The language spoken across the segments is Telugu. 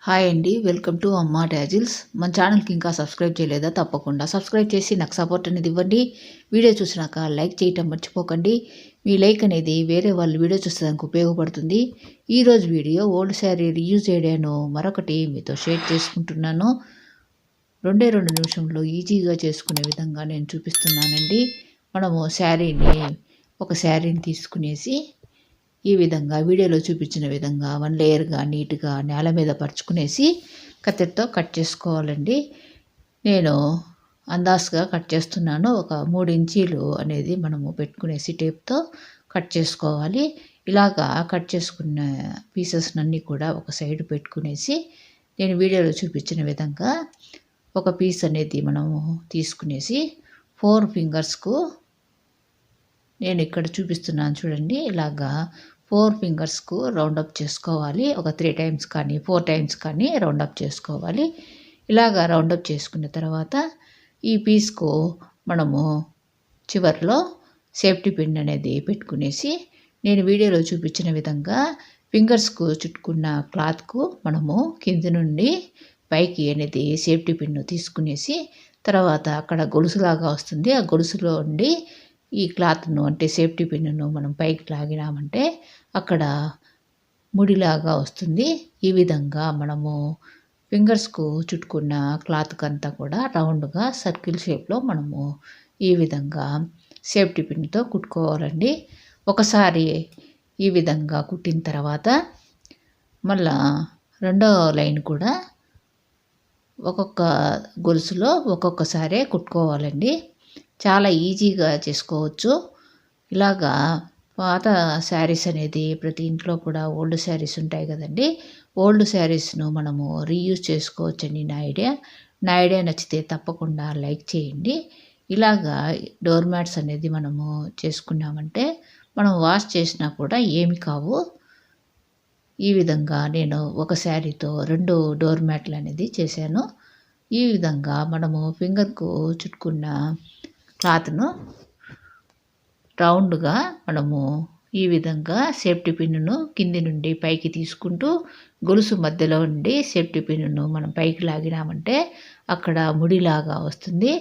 హాయ్ అండి. వెల్కమ్ టు అమ్మా టాజిల్స్. మన ఛానల్‌కి ఇంకా సబ్స్క్రైబ్ చేయలేదా? తప్పకుండా సబ్స్క్రైబ్ చేసి నాకు సపోర్ట్ అనేది ఇవ్వండి. వీడియో చూసినాక లైక్ చేయటం మర్చిపోకండి. మీ లైక్ అనేది వేరే వాళ్ళు వీడియో చూసేదానికి ఉపయోగపడుతుంది. ఈరోజు వీడియో ఓల్డ్ శారీ రీయూజ్ ఐడియాను మరొకటి మీతో షేర్ చేసుకుంటున్నాను. 2 నిమిషంలో ఈజీగా చేసుకునే విధంగా నేను చూపిస్తున్నానండి. మనము ఒక శారీని తీసుకునేసి ఈ విధంగా వీడియోలో చూపించిన విధంగా 1 లేయర్‌గా నీట్‌గా నేల మీద పరుచుకునేసి కత్తెరతో కట్ చేసుకోవాలండి. నేను అందాజుగా కట్ చేస్తున్నాను. ఒక 3 ఇంచీలు అనేది మనము పెట్టుకునేసి టేప్‌తో కట్ చేసుకోవాలి. ఇలాగా కట్ చేసుకున్న పీసెస్‌నన్నీ కూడా ఒక సైడ్ పెట్టుకునేసి నేను వీడియోలో చూపించిన విధంగా ఒక పీస్ అనేది మనము తీసుకునేసి 4 ఫింగర్స్‌కు నేను ఇక్కడ చూపిస్తున్నాను చూడండి. ఇలాగా 4 ఫింగర్స్‌కు రౌండప్ చేసుకోవాలి. ఒక 3 టైమ్స్ కానీ 4 టైమ్స్ కానీ రౌండప్ చేసుకోవాలి. ఇలాగా రౌండప్ చేసుకున్న తర్వాత ఈ పీస్‌కు మనము చివర్లో సేఫ్టీ పిన్ అనేది పెట్టుకునేసి నేను వీడియోలో చూపించిన విధంగా ఫింగర్స్‌కు చుట్టుకున్న క్లాత్‌కు మనము కింది నుండి పైకి అనేది సేఫ్టీ పిన్ను తీసుకునేసి తర్వాత అక్కడ గొలుసులాగా వస్తుంది. ఆ గొలుసులో ఉండి ఈ క్లాత్‌ను అంటే సేఫ్టీ పిన్నును మనం పైకి లాగినామంటే అక్కడ ముడిలాగా వస్తుంది. ఈ విధంగా మనము ఫింగర్స్‌కు చుట్టుకున్న క్లాత్‌కంతా కూడా రౌండ్‌గా సర్కిల్ షేప్‌లో మనము ఈ విధంగా సేఫ్టీ పిన్‌తో కుట్టుకోవాలండి. ఒకసారి ఈ విధంగా కుట్టిన తర్వాత మళ్ళా రెండో లైన్ కూడా ఒక్కొక్క గొలుసులో ఒక్కొక్కసారే కుట్టుకోవాలండి. చాలా ఈజీగా చేసుకోవచ్చు. ఇలాగా పాత శారీస్ అనేది ప్రతి ఇంట్లో కూడా ఓల్డ్ శారీస్ ఉంటాయి కదండి. ఓల్డ్ శారీస్‌ను మనము రీయూజ్ చేసుకోవచ్చని నా ఐడియా. నా ఐడియా నచ్చితే తప్పకుండా లైక్ చేయండి. ఇలాగా డోర్ మ్యాట్స్ అనేది మనము చేసుకున్నామంటే మనం వాష్ చేసినా కూడా ఏమి కావు. ఈ విధంగా నేను ఒక శారీతో 2 డోర్ మ్యాట్లు అనేది చేశాను. ఈ విధంగా మనము ఫింగర్‌కు చుట్టుకున్న క్లాత్‌ను రౌండ్‌గా మనము ఈ విధంగా సేఫ్టీ పిన్నును కింది నుండి పైకి తీసుకుంటూ గొలుసు మధ్యలో ఉండి సేఫ్టీ పిన్నును మనం పైకి లాగినామంటే అక్కడ ముడిలాగా వస్తుంది.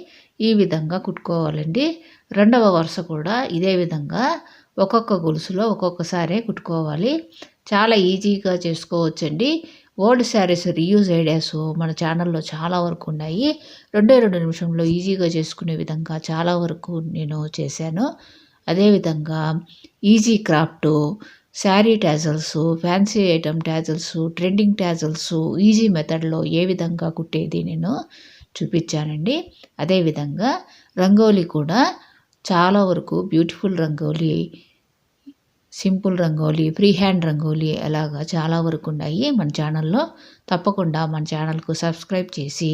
ఈ విధంగా కుట్టుకోవాలండి. రెండవ వరుస కూడా ఇదే విధంగా ఒక్కొక్క గొలుసులో ఒక్కొక్కసారే కుట్టుకోవాలి. చాలా ఈజీగా చేసుకోవచ్చండి. ఓల్డ్ శారీస్ రీయూజ్ ఐడియాస్ మన ఛానల్లో చాలా వరకు ఉన్నాయి. 2 నిమిషంలో ఈజీగా చేసుకునే విధంగా చాలా వరకు నేను చేశాను. అదేవిధంగా easy craft, sari tassels, fancy item tassels, trending tassels easy మెథడ్‌లో ఏ విధంగా కుట్టేది నేను చూపించానండి. అదేవిధంగా రంగోలీ కూడా చాలా వరకు beautiful rangoli, simple rangoli, free hand rangoli అలాగా చాలా వరకు ఉన్నాయి మన ఛానల్లో. తప్పకుండా మన ఛానల్‌కు సబ్స్క్రైబ్ చేసి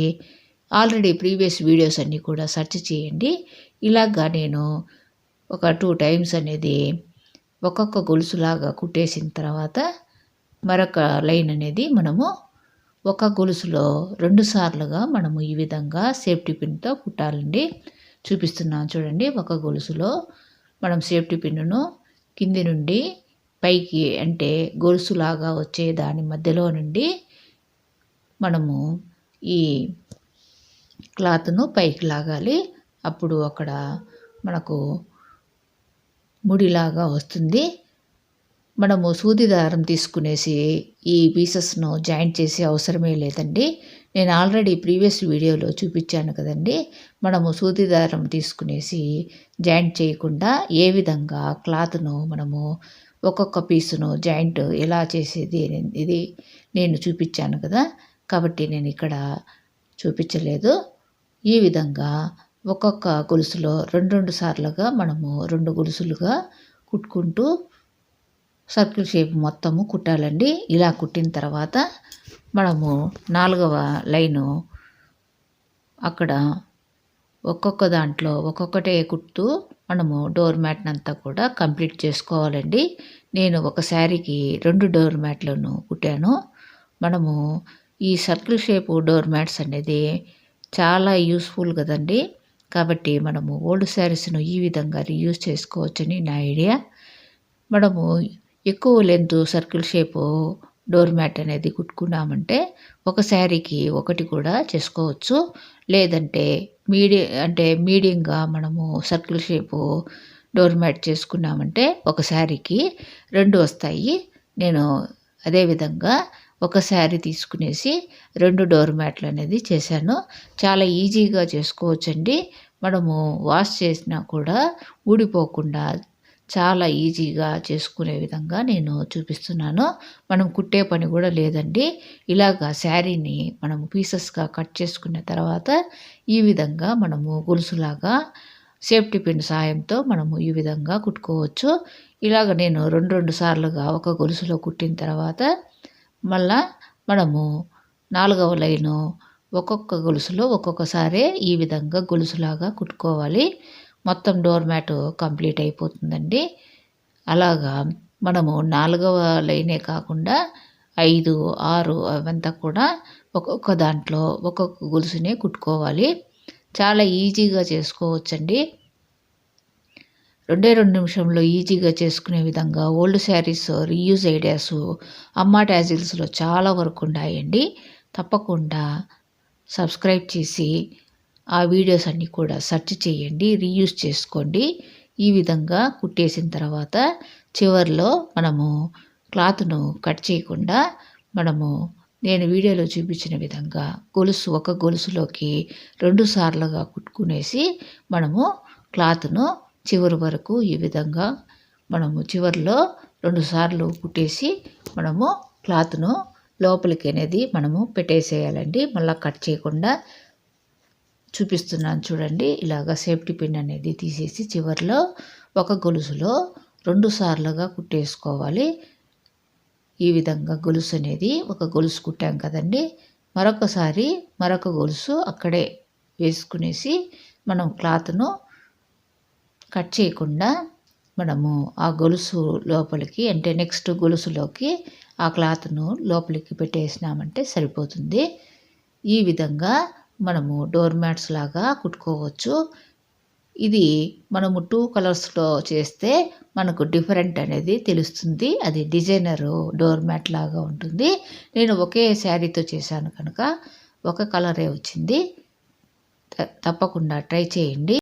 ఆల్రెడీ ప్రీవియస్ వీడియోస్ అన్నీ కూడా సెర్చ్ చేయండి. ఇలాగా నేను ఒక 2 టైమ్స్ అనేది ఒక్కొక్క గొలుసులాగా కుట్టేసిన తర్వాత మరొక లైన్ అనేది మనము ఒక గొలుసులో 2 సార్లుగా మనము ఈ విధంగా సేఫ్టీ పిన్‌తో కుట్టాలండి. చూపిస్తున్నాను చూడండి. ఒక గొలుసులో మనం సేఫ్టీ పిన్నును కింది నుండి పైకి అంటే గొలుసులాగా వచ్చే దాని మధ్యలో నుండి మనము ఈ క్లాత్‌ను పైకి లాగాలి. అప్పుడు అక్కడ మనకు ముడిలాగా వస్తుంది. మనము సూది దారం తీసుకునేసి ఈ పీసెస్‌ను జాయింట్ చేసే అవసరమే లేదండి. నేను ఆల్రెడీ ప్రీవియస్ వీడియోలో చూపించాను కదండి. మనము సూది దారం తీసుకునేసి జాయింట్ చేయకుండా ఏ విధంగా క్లాత్‌ను మనము ఒక్కొక్క పీసును జాయింట్ ఎలా చేసేది ఇది నేను చూపించాను కదా. కాబట్టి నేను ఇక్కడ చూపించలేదు. ఈ విధంగా ఒక్కొక్క గొలుసులో 2 సార్లుగా మనము 2 గొలుసులుగా కుట్టుకుంటూ సర్కిల్ షేప్ మొత్తము కుట్టాలండి. ఇలా కుట్టిన తర్వాత మనము 4వ లైను అక్కడ ఒక్కొక్క దాంట్లో ఒక్కొక్కటే కుడుతూ మనము డోర్ మ్యాట్‌నంతా కూడా కంప్లీట్ చేసుకోవాలండి. నేను ఒక శారీకి 2 డోర్ మ్యాట్‌లను కుట్టాను. మనము ఈ సర్కిల్ షేప్ డోర్ మ్యాట్స్ అనేది చాలా యూస్‌ఫుల్ కదండీ. కాబట్టి మనము ఓల్డ్ శారీస్‌ను ఈ విధంగా రీయూజ్ చేసుకోవచ్చని నా ఐడియా. మనము ఎక్కువ length circle shape door mat అనేది కుట్టుకున్నామంటే ఒక శారీకి ఒకటి కూడా చేసుకోవచ్చు. లేదంటే మీడియంగా మనము సర్కిల్ షేపు డోర్ మ్యాట్ చేసుకున్నామంటే ఒక శారీకి 2 వస్తాయి. నేను అదే విధంగా ఒక శారీ తీసుకునేసి 2 డోర్ మ్యాట్లు అనేది చేశాను. చాలా ఈజీగా చేసుకోవచ్చండి. మనము వాష్ చేసినా కూడా ఊడిపోకుండా చాలా ఈజీగా చేసుకునే విధంగా నేను చూపిస్తున్నాను. మనం కుట్టే పని కూడా లేదండి. ఇలాగా శారీని మనము పీసెస్‌గా కట్ చేసుకున్న తర్వాత ఈ విధంగా మనము గొలుసులాగా సేఫ్టీ పిన్ సాయంతో మనము ఈ విధంగా కుట్టుకోవచ్చు. ఇలాగ నేను 2 సార్లుగా ఒక గొలుసులో కుట్టిన తర్వాత మళ్ళా మనము 4వ లైను ఒక్కొక్క గొలుసులో ఒక్కొక్కసారే ఈ విధంగా గొలుసులాగా కుట్టుకోవాలి. మొత్తం డోర్ మ్యాట్ కంప్లీట్ అయిపోతుందండి. అలాగా మనము 4వ లైనే కాకుండా 5, 6 అవంతా కూడా ఒక్కొక్క దాంట్లో ఒక్కొక్క గొలుసునే కుట్టుకోవాలి. చాలా ఈజీగా చేసుకోవచ్చండి. 2 నిమిషంలో ఈజీగా చేసుకునే విధంగా ఓల్డ్ శారీస్ రీయూజ్ ఐడియాస్ అమ్మ టాజిల్స్‌లో చాలా వరకు ఉన్నాయండి. తప్పకుండా సబ్స్క్రైబ్ చేసి ఆ వీడియోస్ అన్నీ కూడా సెర్చ్ చేయండి. రీయూజ్ చేసుకోండి. ఈ విధంగా కుట్టేసిన తర్వాత చివర్లో మనము క్లాత్‌ను కట్ చేయకుండా నేను వీడియోలో చూపించిన విధంగా ఒక గొలుసులోకి 2 సార్లుగా కుట్టుకునేసి మనము క్లాత్‌ను చివరి వరకు ఈ విధంగా మనము చివర్లో 2 సార్లు కుట్టేసి మనము క్లాత్‌ను లోపలికి అనేది మనము పెట్టేసేయాలండి. మళ్ళా కట్ చేయకుండా చూపిస్తున్నాను చూడండి. ఇలాగ సేఫ్టీ పిన్ అనేది తీసేసి చివర్లో ఒక గొలుసులో 2 సార్లుగా కుట్టేసుకోవాలి. ఈ విధంగా గొలుసు అనేది ఒక గొలుసు కుట్టాం కదండి. మరొకసారి మరొక గొలుసు అక్కడే వేసుకునేసి మనం క్లాత్‌ను కట్ చేయకుండా మనము ఆ గొలుసు లోపలికి నెక్స్ట్ గొలుసులోకి ఆ క్లాత్‌ను లోపలికి పెట్టేసినామంటే సరిపోతుంది. ఈ విధంగా మనము డోర్ మ్యాట్స్ లాగా కుట్టుకోవచ్చు. ఇది మనము 2 కలర్స్‌లో చేస్తే మనకు డిఫరెంట్ అనేది తెలుస్తుంది. అది డిజైనరు డోర్ మ్యాట్ లాగా ఉంటుంది. నేను ఒకే శారీతో చేశాను కనుక ఒక కలరే వచ్చింది. తప్పకుండా ట్రై చేయండి.